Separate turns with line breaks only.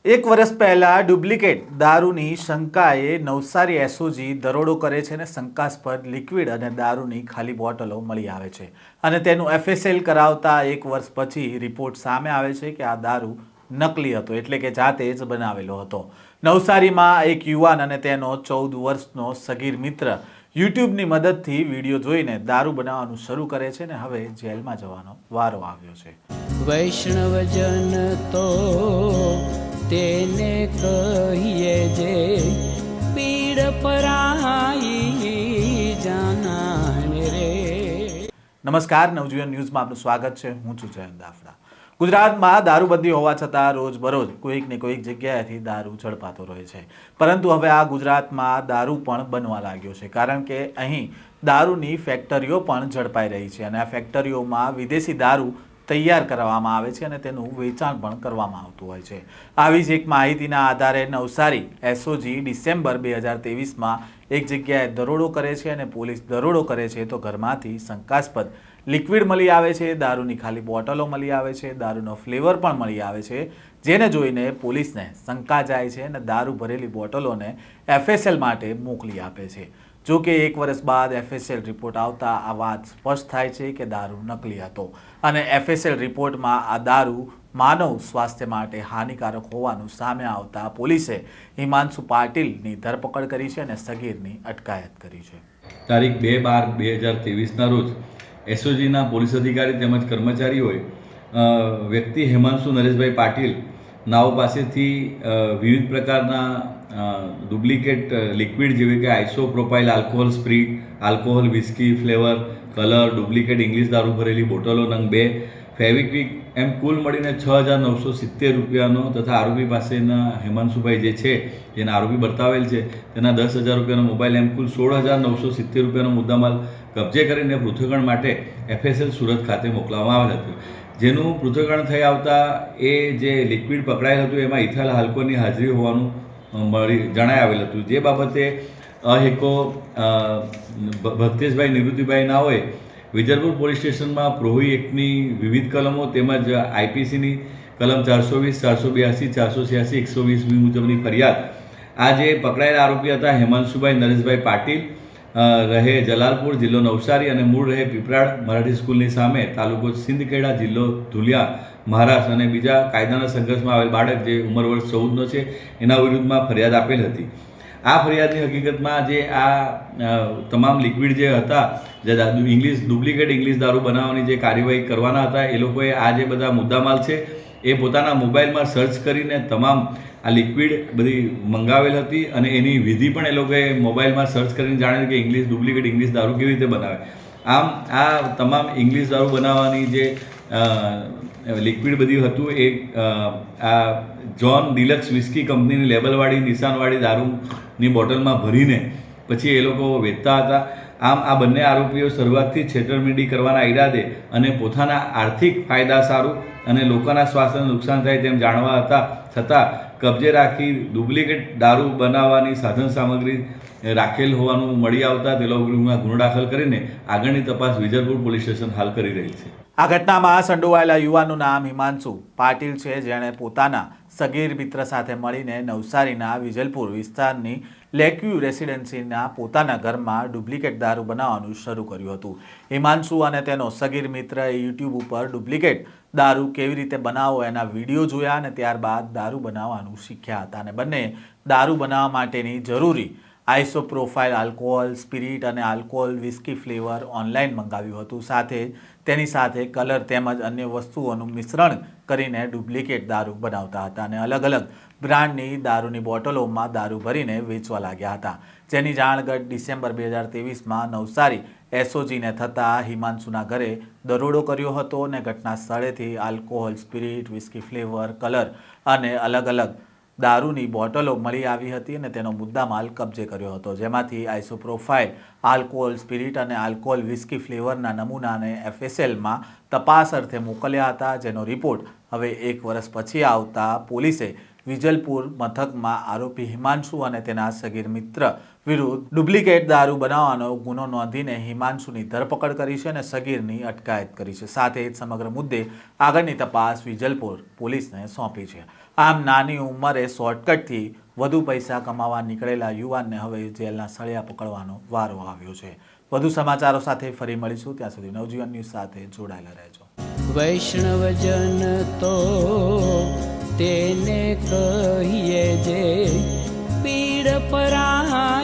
એક વર્ષ પહેલા ડુપ્લિકેટ દારૂની શંકાએ નવસારી એસઓજી દરોડો કરે છે અને શંકાસ્પદ લિક્વિડ અને દારૂની ખાલી બોટલો મળી આવે છે અને તેનું એફએસએલ કરાવતા એક વર્ષ પછી રિપોર્ટ સામે આવે છે કે આ દારૂ નકલી હતો, એટલે કે જાતે જ બનાવેલો હતો. નવસારીમાં એક યુવાન અને તેનો 14 વર્ષનો સગીર મિત્ર યુટ્યુબની મદદથી વિડીયો જોઈને દારૂ બનાવવાનું શરૂ કરે છે અને હવે જેલમાં જવાનો વારો આવ્યો છે.
વૈષ્ણવજન તો તેને કહીએ જે પીડ પરાઈ જાનાને રે.
નમસ્કાર, નવજીવન ન્યૂઝમાં આપનું સ્વાગત છે. હું છું જયંત દાફડા. ગુજરાતમાં દારૂબંધી હોવા છતાં રોજબરોજ કોઈક ને કોઈક જગ્યાએથી દારૂ ઝડપાતો રહે છે, પરંતુ હવે આ ગુજરાતમાં દારૂ પણ બનવા લાગ્યો છે, કારણ કે અહીં દારૂની ફેક્ટરીઓ પણ ઝડપાઈ રહી છે અને આ ફેક્ટરીઓમાં વિદેશી દારૂ તૈયાર કરવામાં આવે છે અને તેનું વેચાણ પણ કરવામાં આવતું હોય છે. આવી જ એક માહિતીના આધારે નવસારી એસઓજી ડિસેમ્બર 2023માં એક જગ્યાએ દરોડો કરે છે અને પોલીસ દરોડો કરે છે તો ઘરમાંથી શંકાસ્પદ લિક્વિડ મળી આવે છે, દારૂની ખાલી બોટલો મળી આવે છે, દારૂનો ફ્લેવર પણ મળી આવે છે, જેને જોઈને પોલીસને શંકા જાય છે અને દારૂ ભરેલી બોટલોને એફએસએલ માટે મોકલી આપે છે. જો કે એક વર્ષ બાદ એફએસએલ રિપોર્ટ આવતા આ વાત સ્પષ્ટ થાય છે કે દારૂ નકલી હતો અને એફએસએલ રિપોર્ટમાં આ દારૂ માનવ સ્વાસ્થ્ય માટે હાનિકારક હોવાનું સામે આવતા પોલીસે હિમાંશુ પાટીલની ધરપકડ કરી છે અને સગીરની અટકાયત કરી છે.
તારીખ 2/12/2023ના રોજ એસઓજીના પોલીસ અધિકારી તેમજ કર્મચારીઓએ વ્યક્તિ હિમાંશુ નરેશભાઈ પાટીલ નાઓ પાસેથી વિવિધ પ્રકારના ડુપ્લિકેટ લિક્વિડ જેવી કે isopropyl alcohol spirit, alcohol whisky flavour, colour, duplicate English દારૂ ભરેલી બોટલો નંગ 2, ફેવિક્વિક એમ કુલ મળીને 6,970 રૂપિયાનો તથા આરોપી પાસેના હિમાંશુભાઈ જે છે જેના આરોપી બતાવેલ છે તેના 10,000 રૂપિયાનો મોબાઈલ એમ કુલ 16,970 રૂપિયાનો મુદ્દામાલ કબજે કરીને પૃથ્થકરણ માટે એફએસએલ સુરત ખાતે મોકલવામાં આવેલ હતું. જેનું પૃથ્થકરણ થઈ આવતા એ જે લિક્વિડ પકડાયેલ હતું એમાં ઇથાઇલ આલ્કોહોલની હાજરી હોવાનું જણાઈ આવેલ હતું. જે બાબતે અહેકો ભક્તેશભાઈ નિવૃત્તિભાઈ નાઓએ વિજલપુર પોલીસ સ્ટેશનમાં પ્રોહી એક્ટની વિવિધ કલમો તેમજ આઈપીસીની કલમ 420, 482, 486, 120 મુજબની ફરિયાદ આ જે પકડાયેલા આરોપી હતા હિમાંશુભાઈ નરેશભાઈ પાટીલ, રહે જલાલપુર, જિલ્લો નવસારી અને મૂળ રહે પીપરાડ મરાઠી સ્કૂલની સામે, તાલુકો સિંદખેડા, જિલ્લો ધુલિયા, મહારાષ્ટ્ર અને બીજા કાયદાના સંઘર્ષમાં આવેલ બાળક જે ઉંમર વર્ષ 14નો છે એના વિરુદ્ધમાં ફરિયાદ આપેલ હતી. આ ફરિયાદની હકીકતમાં જે આ તમામ લિક્વિડ જે હતા જે ડુપ્લિકેટ ઇંગ્લિશ દારૂ બનાવવાની જે કાર્યવાહી કરવાના હતા એ લોકોએ આ જે બધા મુદ્દામાલ છે એ પોતાના મોબાઈલમાં સર્ચ કરીને તમામ આ લિક્વિડ બધી મંગાવેલ હતી અને એની વિધિ પણ એ લોકોએ મોબાઈલમાં સર્ચ કરીને જાણેલ કે ડુપ્લિકેટ ઇંગ્લિશ દારૂ કેવી રીતે બનાવે. આમ આ તમામ ઇંગ્લિશ દારૂ બનાવવાની જે લિક્વિડ બધી હતું એ આ જોન ડિલક્સ વિસ્કી કંપનીની લેબલવાળી નિશાનવાળી દારૂની બોટલમાં ભરીને પછી એ લોકો વેચતા હતા. આમ આ બંને આરોપીઓ શરૂઆતથી છેતરપિંડી કરવાના ઈરાદે અને પોતાના આર્થિક ફાયદા સારું અને લોકોના સ્વાસ્થ્યને નુકસાન થાય તેમ જાણવા હતા છતાં કબજે રાખી ડુપ્લિકેટ દારૂ બનાવવાની સાધન સામગ્રી રાખેલ હોવાનું મળી આવતા તે લોકોના ગુનો દાખલ કરીને આગળની તપાસ વિજલપુર પોલીસ સ્ટેશન હાલ કરી રહી છે.
આ ઘટનામાં સંડોવાયેલા યુવાનનું નામ હિમાંશુ પાટીલ છે, જેણે પોતાના સગીર મિત્ર સાથે મળીને નવસારીના વિજલપુર વિસ્તારની લેક્યુ રેસિડેન્સીના પોતાના ઘરમાં ડુપ્લિકેટ દારૂ બનાવવાનું શરૂ કર્યું હતું. હિમાંશુ અને તેનો સગીર મિત્રએ યુટ્યુબ ઉપર ડુપ્લિકેટ દારૂ કેવી રીતે બનાવવો એના વિડીયો જોયા અને ત્યારબાદ દારૂ બનાવવાનું શીખ્યા હતા અને બંને દારૂ બનાવવા માટેની જરૂરી આઇસોપ્રોપાઇલ આલ્કોહોલ સ્પિરિટ અને આલ્કોહોલ વિસ્કી ફ્લેવર ઓનલાઈન મંગાવ્યું હતું. સાથે તેની સાથે કલર તેમજ અન્ય વસ્તુઓનું મિશ્રણ કરીને ડુપ્લિકેટ દારૂ બનાવતા હતા અને અલગ અલગ બ્રાન્ડની દારૂની બોટલોમાં દારૂ ભરીને વેચવા લાગ્યા હતા. જેની જાણ ગત ડિસેમ્બર 2023માં નવસારી એસઓજીને થતાં હિમાંશુના ઘરે દરોડો કર્યો હતો અને ઘટના સ્થળેથી alcohol spirit, whisky flavour, colour અને અલગ અલગ દારૂની બોટલો મળી આવી હતી અને તેનો મુદ્દામાલ કબજે કર્યો હતો, જેમાંથી આઇસોપ્રોપાઇલ આલ્કોહોલ સ્પિરિટ અને આલ્કોહોલ વિસ્કી ફ્લેવરના નમૂનાને એફએસએલમાં તપાસ અર્થે મોકલ્યા હતા, જેનો રિપોર્ટ હવે એક વર્ષ પછી આવતા પોલીસે વિજલપુર મથકમાં આરોપી હિમાંશુ અને તેના સગીર મિત્ર વિરુદ્ધ ડુપ્લિકેટ દારૂ બનાવવાનો ગુનો નોંધીને હિમાંશુની ધરપકડ કરી છે અને સગીરની અટકાયત કરી છે. સાથે જ સમગ્ર મુદ્દે આગળની તપાસ વિજલપુર પોલીસને સોંપી છે. આમ નાની ઉંમરે શોર્ટકટથી વધુ પૈસા કમાવા નીકળેલા યુવાનને હવે જેલના સળિયા પકડવાનો વારો આવ્યો છે. વધુ સમાચારો સાથે ફરી મળીશું. ત્યાં સુધી નવજીવન ન્યૂઝ સાથે જોડાયેલા રહેજો.
વૈષ્ણવજન તો તેને કહીએ જે પીડ પરાઈ.